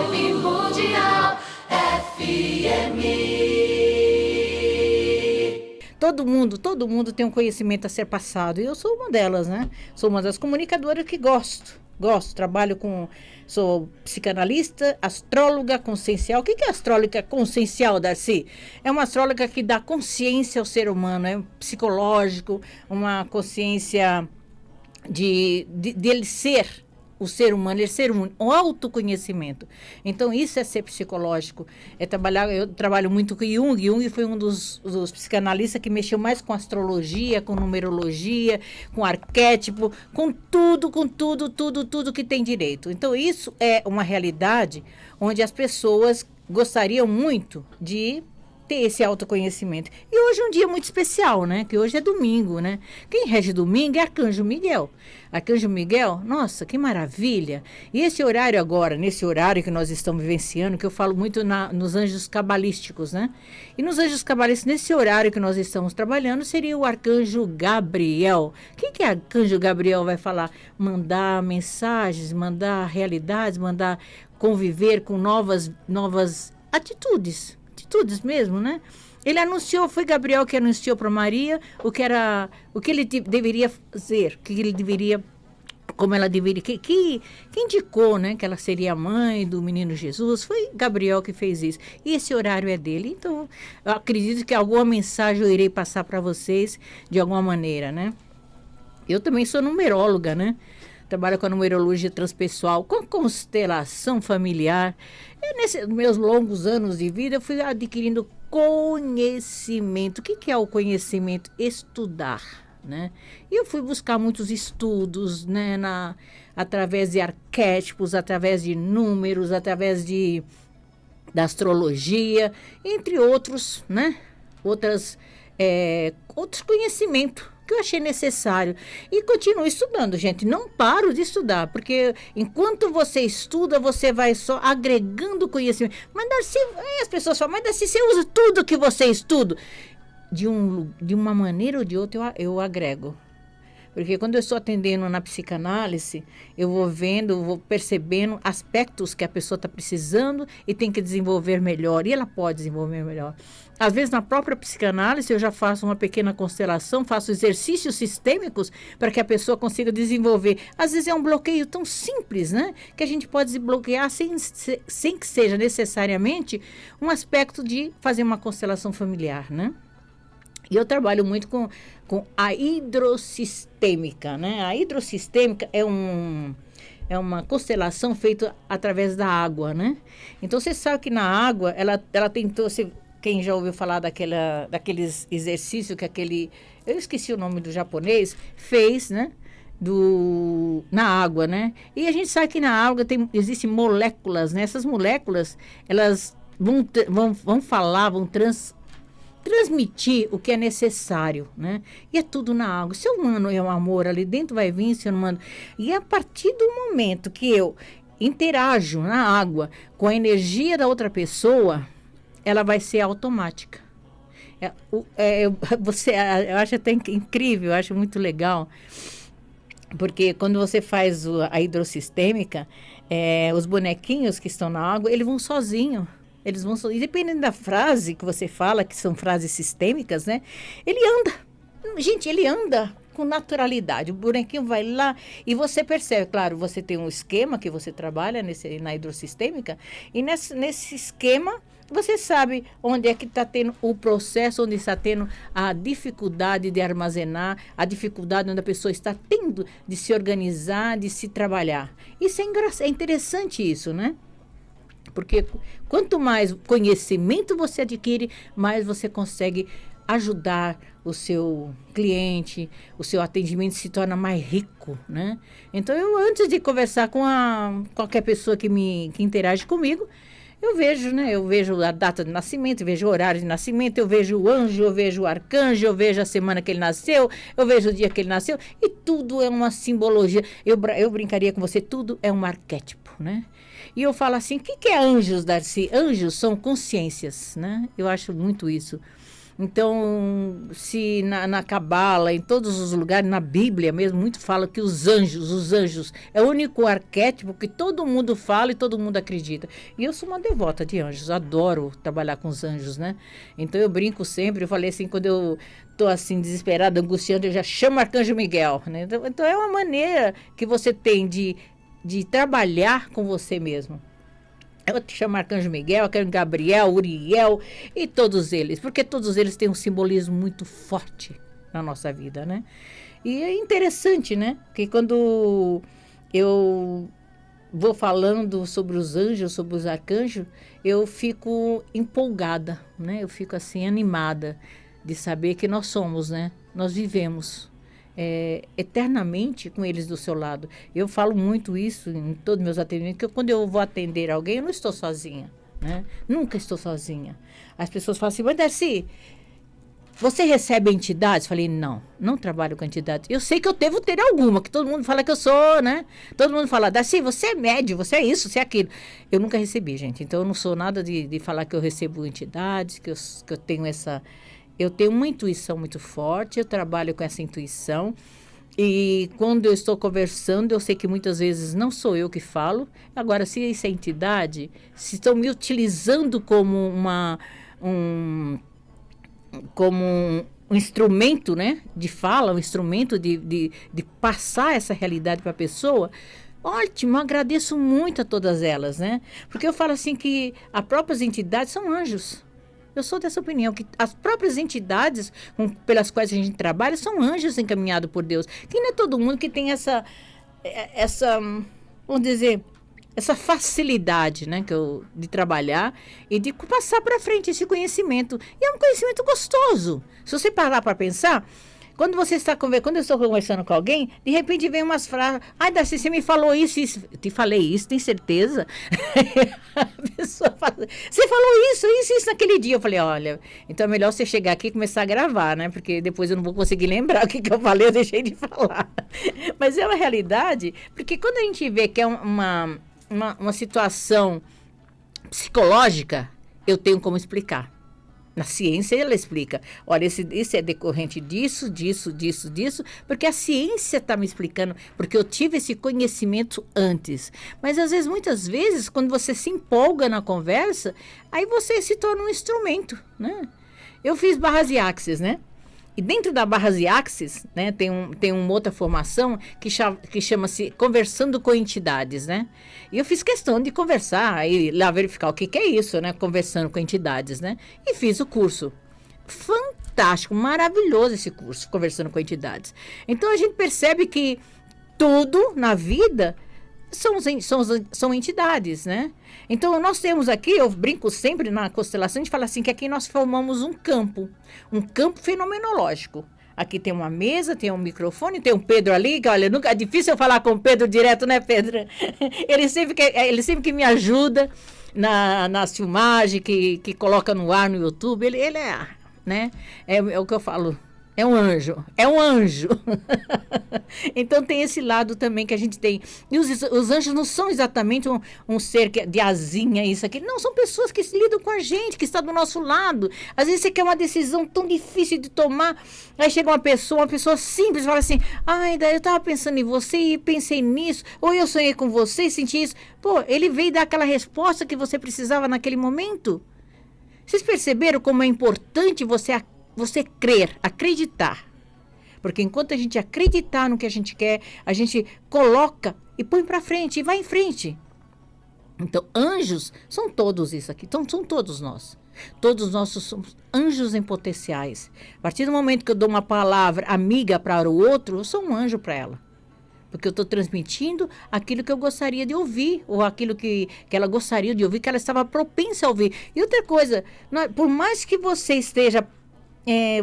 Vibe Mundial FM. Todo mundo tem um conhecimento a ser passado. E eu sou uma delas, né? Sou uma das comunicadoras que gosto, trabalho com... Sou psicanalista, astróloga consciencial. O que é astróloga consciencial, Darcy? É uma astróloga que dá consciência ao ser humano, é psicológico, uma consciência de ele ser o ser humano, ele ser um autoconhecimento. Então, isso é ser psicológico. Eu trabalho muito com Jung. Jung foi um dos psicanalistas que mexeu mais com astrologia, com numerologia, com arquétipo, com tudo que tem direito. Então, isso é uma realidade onde as pessoas gostariam muito de ter esse autoconhecimento. E hoje é um dia muito especial, né? Que hoje é domingo, né? Quem rege domingo é Arcanjo Miguel. Arcanjo Miguel, nossa, que maravilha! E esse horário agora, nesse horário que nós estamos vivenciando, que eu falo muito nos anjos cabalísticos, né? E nos anjos cabalísticos, nesse horário que nós estamos trabalhando, seria o Arcanjo Gabriel. O que Arcanjo Gabriel vai falar? Mandar mensagens, mandar realidades, mandar conviver com novas atitudes mesmo, né? Ele anunciou, foi Gabriel que anunciou para Maria o que ele deveria fazer, como ela deveria, que indicou, né, que ela seria a mãe do menino Jesus. Foi Gabriel que fez isso. E esse horário é dele. Então, eu acredito que alguma mensagem eu irei passar para vocês de alguma maneira, né? Eu também sou numeróloga, né? Trabalho com a numerologia transpessoal, com constelação familiar. Nesses meus longos anos de vida, eu fui adquirindo conhecimento. O que é o conhecimento? Estudar, né? E eu fui buscar muitos estudos, né? Através de arquétipos, através de números, através da astrologia, entre outros, né? Outros conhecimentos que eu achei necessário. E continuo estudando, gente. Não paro de estudar, porque enquanto você estuda, você vai só agregando conhecimento. Mas, Darcy, as pessoas falam, mas, Darcy, você usa tudo que você estuda. De uma maneira ou de outra, eu agrego. Porque quando eu estou atendendo na psicanálise, eu vou vendo, vou percebendo aspectos que a pessoa está precisando e tem que desenvolver melhor. E ela pode desenvolver melhor. Às vezes, na própria psicanálise, eu já faço uma pequena constelação, faço exercícios sistêmicos para que a pessoa consiga desenvolver. Às vezes é um bloqueio tão simples, né? Que a gente pode desbloquear sem que seja necessariamente um aspecto de fazer uma constelação familiar, né? E eu trabalho muito com a hidrossistêmica, né? A hidrossistêmica é uma constelação feita através da água, né? Então, você sabe que na água, ela tentou... Quem já ouviu falar daqueles exercícios que eu esqueci o nome do japonês, fez, né? Na água, né? E a gente sabe que na água existem moléculas, né? Essas moléculas, elas vão falar, vão transmitir o que é necessário, né? E é tudo na água. Se o humano é um amor, ali dentro vai vir ser humano. E a partir do momento que eu interajo na água com a energia da outra pessoa, ela vai ser automática. Eu acho até incrível, eu acho muito legal, porque quando você faz a hidrossistêmica, os bonequinhos que estão na água, eles vão sozinhos. E dependendo da frase que você fala, que são frases sistêmicas, né? Ele anda. Gente, ele anda com naturalidade. O bonequinho vai lá e você percebe. Claro, você tem um esquema que você trabalha na hidrossistêmica. E nesse esquema, você sabe onde é que está tendo o processo, onde está tendo a dificuldade de armazenar, a dificuldade onde a pessoa está tendo de se organizar, de se trabalhar. Isso é interessante isso, né? Porque quanto mais conhecimento você adquire, mais você consegue ajudar o seu cliente, o seu atendimento se torna mais rico, né? Então, antes de conversar com qualquer pessoa que interage comigo, eu vejo, né? Eu vejo a data de nascimento, eu vejo o horário de nascimento, eu vejo o anjo, eu vejo o arcanjo, eu vejo a semana que ele nasceu, eu vejo o dia que ele nasceu, e tudo é uma simbologia. Eu brincaria com você, tudo é um arquétipo, né? E eu falo assim, o que é anjos, Darcy? Anjos são consciências, né? Eu acho muito isso. Então, se na Cabala, em todos os lugares, na Bíblia mesmo, muito fala que os anjos, é o único arquétipo que todo mundo fala e todo mundo acredita. E eu sou uma devota de anjos, adoro trabalhar com os anjos, né? Então eu brinco sempre, eu falei assim, quando eu tô assim, desesperada, angustiada, eu já chamo o Arcanjo Miguel, né? Então é uma maneira que você tem de trabalhar com você mesmo. Eu te chamo Arcanjo Miguel, Arcanjo Gabriel, Uriel e todos eles, porque todos eles têm um simbolismo muito forte na nossa vida, né? E é interessante, né? Que quando eu vou falando sobre os anjos, sobre os arcanjos, eu fico empolgada, né? Eu fico assim animada de saber que nós somos, né? Nós vivemos eternamente com eles do seu lado. Eu falo muito isso em todos os meus atendimentos, que quando eu vou atender alguém, eu não estou sozinha, né? Nunca estou sozinha. As pessoas falam assim, mas Darcy, você recebe entidades? Falei, não trabalho com entidades. Eu sei que eu devo ter alguma, que todo mundo fala que eu sou, né? Todo mundo fala, Darcy, você é médium, você é isso, você é aquilo. Eu nunca recebi, gente. Então, eu não sou nada de falar que eu recebo entidades, que eu tenho essa... Eu tenho uma intuição muito forte, eu trabalho com essa intuição. E quando eu estou conversando, eu sei que muitas vezes não sou eu que falo. Agora, se essa entidade, se estão me utilizando como um instrumento, né, de fala, um instrumento de passar essa realidade para a pessoa, ótimo, eu agradeço muito a todas elas, né? Porque eu falo assim que as próprias entidades são anjos. Eu sou dessa opinião, que as próprias entidades pelas quais a gente trabalha são anjos encaminhados por Deus. Que não é todo mundo que tem essa vamos dizer, essa facilidade, né, de trabalhar e de passar para frente esse conhecimento. E é um conhecimento gostoso. Se você parar para pensar, quando você está quando eu estou conversando com alguém, de repente vem umas frases, ai, Darcy, você me falou isso. Eu te falei isso, tem certeza? A pessoa fala, você falou isso naquele dia. Eu falei, olha, então é melhor você chegar aqui e começar a gravar, né? Porque depois eu não vou conseguir lembrar o que eu falei, eu deixei de falar. Mas é uma realidade, porque quando a gente vê que é uma situação psicológica, eu tenho como explicar. Na ciência, ela explica, olha, isso é decorrente disso, porque a ciência está me explicando, porque eu tive esse conhecimento antes. Mas, às vezes, muitas vezes, quando você se empolga na conversa, aí você se torna um instrumento, né? Eu fiz barras e axis, né? E dentro da barras e axis, né, tem uma outra formação que chama-se Conversando com Entidades, né? E eu fiz questão de conversar e lá verificar o que é isso, né? Conversando com entidades, né? E fiz o curso. Fantástico, maravilhoso esse curso, Conversando com Entidades. Então, a gente percebe que tudo na vida são entidades, né? Então, nós temos aqui, eu brinco sempre na constelação, a gente fala assim, que aqui nós formamos um campo fenomenológico. Aqui tem uma mesa, tem um microfone, tem um Pedro ali, que olha, nunca é difícil eu falar com o Pedro direto, né, Pedro? Ele sempre que me ajuda nas filmagens, que coloca no ar no YouTube, ele é, né? É o que eu falo. É um anjo. Então tem esse lado também que a gente tem. E os anjos não são exatamente um ser de asinha, isso aqui. Não, são pessoas que lidam com a gente, que estão do nosso lado. Às vezes você quer uma decisão tão difícil de tomar. Aí chega uma pessoa simples, fala assim, ai, daí eu estava pensando em você e pensei nisso. Ou eu sonhei com você e senti isso. Pô, ele veio dar aquela resposta que você precisava naquele momento. Vocês perceberam como é importante você crer, acreditar. Porque enquanto a gente acreditar no que a gente quer, a gente coloca e põe para frente e vai em frente. Então, anjos são todos isso aqui. Então, são todos nós. Todos nós somos anjos em potenciais. A partir do momento que eu dou uma palavra amiga para o outro, eu sou um anjo para ela. Porque eu estou transmitindo aquilo que eu gostaria de ouvir, ou aquilo que ela gostaria de ouvir, que ela estava propensa a ouvir. E outra coisa, por mais que você esteja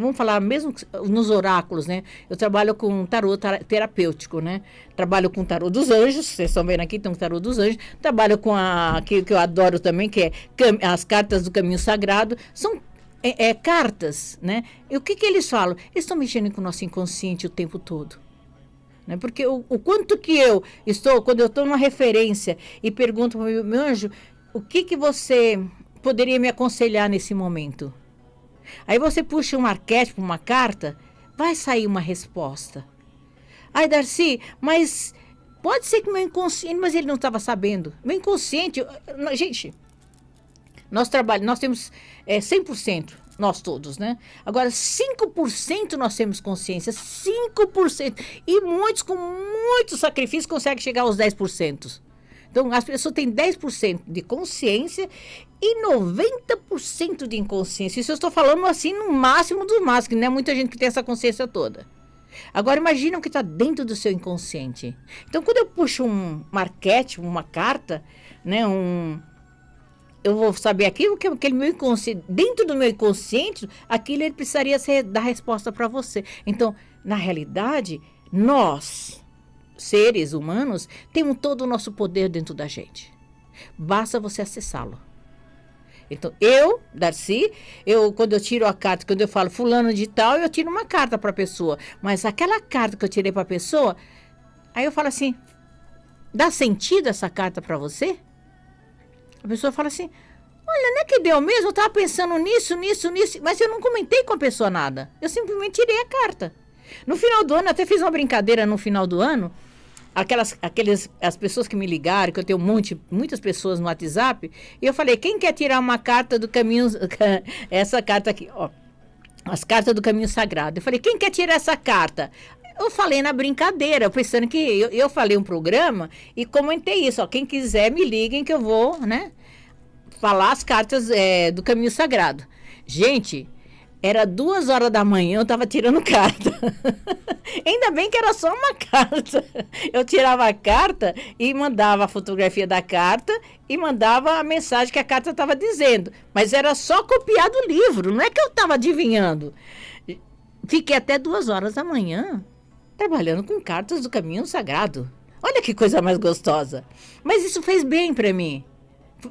vamos falar mesmo nos oráculos, né? Eu trabalho com tarô terapêutico, né? Trabalho com tarô dos anjos, vocês estão vendo aqui, tem um tarô dos anjos. Trabalho com aquilo que eu adoro também, que é as cartas do caminho sagrado. São cartas, né? E o que eles falam? Eles estão mexendo com o nosso inconsciente o tempo todo. Né? Porque o quanto que quando eu estou numa referência e pergunto para o meu anjo, o que você poderia me aconselhar nesse momento? Aí você puxa um arquétipo, uma carta, vai sair uma resposta. Ai, Darcy, mas pode ser que meu inconsciente, mas ele não estava sabendo. Meu inconsciente, gente, nós temos 100%, nós todos, né? Agora, 5% nós temos consciência, 5%. E muitos, com muito sacrifício, conseguem chegar aos 10%. Então, as pessoas têm 10% de consciência e 90% de inconsciência. Isso eu estou falando assim no máximo dos máximos, que não é muita gente que tem essa consciência toda. Agora, imagina o que está dentro do seu inconsciente. Então, quando eu puxo um arquétipo, uma carta, né, eu vou saber aquilo que aquele meu inconsciente, dentro do meu inconsciente, aquilo ele precisaria dar resposta para você. Então, na realidade, nós, seres humanos, temos todo o nosso poder dentro da gente. Basta você acessá-lo. Então, Darcy, quando eu tiro a carta, quando eu falo fulano de tal, eu tiro uma carta para a pessoa. Mas aquela carta que eu tirei para a pessoa, aí eu falo assim, dá sentido essa carta para você? A pessoa fala assim, olha, não é que deu mesmo? Eu estava pensando nisso, mas eu não comentei com a pessoa nada. Eu simplesmente tirei a carta. No final do ano, até fiz uma brincadeira no final do ano, as pessoas que me ligaram, que eu tenho muitas pessoas no WhatsApp, e eu falei, quem quer tirar uma carta do caminho, essa carta aqui, ó, as cartas do caminho sagrado. Eu falei, quem quer tirar essa carta? Eu falei na brincadeira, pensando que eu falei um programa e comentei isso, ó, quem quiser me liguem que eu vou, né, falar as cartas do caminho sagrado. Gente, era 2h da manhã, eu estava tirando carta. Ainda bem que era só uma carta. Eu tirava a carta e mandava a fotografia da carta e mandava a mensagem que a carta estava dizendo. Mas era só copiar do livro, não é que eu estava adivinhando. Fiquei até 2h da manhã trabalhando com cartas do caminho sagrado. Olha que coisa mais gostosa. Mas isso fez bem para mim.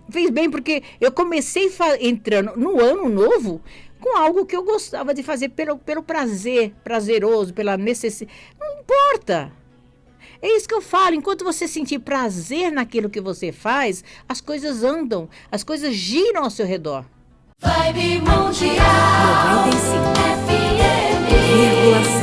Fez bem porque eu comecei entrando no ano novo com algo que eu gostava de fazer pelo prazeroso, pela necessidade. Não importa. É isso que eu falo. Enquanto você sentir prazer naquilo que você faz, as coisas andam, as coisas giram ao seu redor. Vibe Mundial 95,7.